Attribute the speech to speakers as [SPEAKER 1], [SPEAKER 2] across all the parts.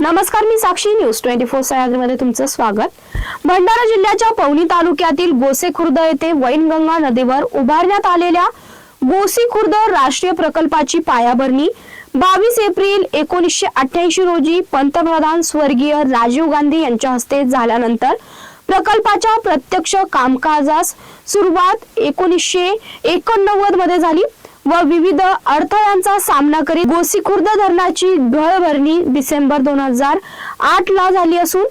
[SPEAKER 1] नमस्कार, मी साक्षी. न्यूज 24 सह्याद्रीमध्ये तुमचं स्वागत. भंडारा जिल्ह्याच्या पवनी तालुक्यातील गोसे खुर्द येथे वैनगंगा नदीवर उभारण्यात आलेल्या गोसी खुर्द राष्ट्रीय प्रकल्पाची पायाभरणी 22 एप्रिल 1988 रोजी पंतप्रधान स्वर्गीय राजीव गांधी यांच्या हस्ते झाल्यानंतर प्रकल्पाच्या प्रत्यक्ष कामकाजास सुरुवात 1989 मध्ये झाली व विविध अडथळ्यांचा सामना करीत गोसी खुर्द धरणाची गळभरणी डिसेंबर 2008 ला झाली असून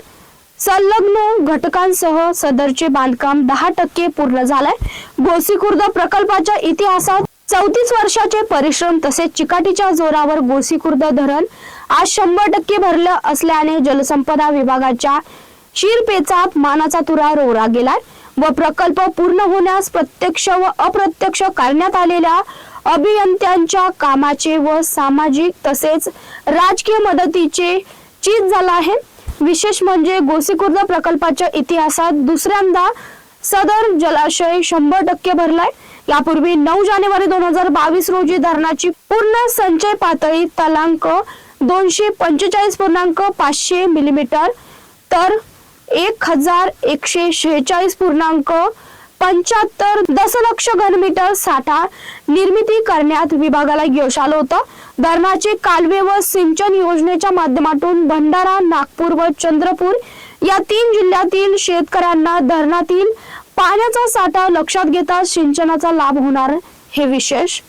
[SPEAKER 1] संलग्न घटकांसह सदरचे बांधकाम 10% पूर्ण झालंय. गोसी खुर्द प्रकल्पाच्या इतिहासात 34 वर्षाचे परिश्रम तसेच चिकाटीच्या जोरावर गोसी खुर्द धरण आज 100% भरलं असल्याने जलसंपदा विभागाच्या शिरपेचात मानाचा तुरा रोवला गेलाय व प्रकल्प पूर्ण होण्यास प्रत्यक्ष व अप्रत्यक्ष करण्यात आलेल्या अभियंत्यांच्या कामाचे व सामाजिक तसेच राजकीय मदतीचे चीज झाला आहे. विशेष म्हणजे गोसी खुर्द प्रकल्पाच्या इतिहासात दुसऱ्यांदा सदर जलाशय 100% भरलाय. यापूर्वी 9 जानेवारी 2022 रोजी धरणाची पूर्ण संचय पातळी तलांक 245.500 मिलीमीटर तर 1146.75 दशलक्ष घनमीटर साठा निर्मिती करण्यात विभागाला यश आलं होतं. धरणाचे कालवे व सिंचन योजनेच्या माध्यमातून भंडारा, नागपूर व चंद्रपूर या 3 जिल्ह्यातील शेतकऱ्यांना धरणातील पाण्याचा साठा लक्षात घेता सिंचनाचा लाभ होणार हे विशेष.